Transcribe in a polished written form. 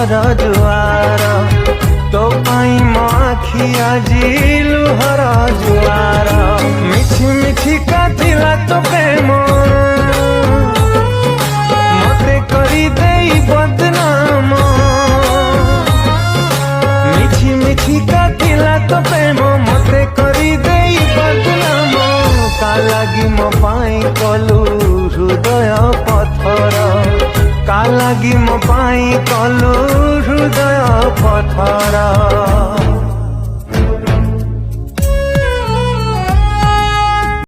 लुहर जुआर तो पाई मो आखि आजी लुहर जुआर मिठी मिठी काटिला तो प्रेम मते करी देई बदनाम मिठी मिठी काटिला तो प्रेम मते करी देई बदनाम का लागी मो पाई कलु हृदय पथर का लागी मो पाई कलु हृदय पथर।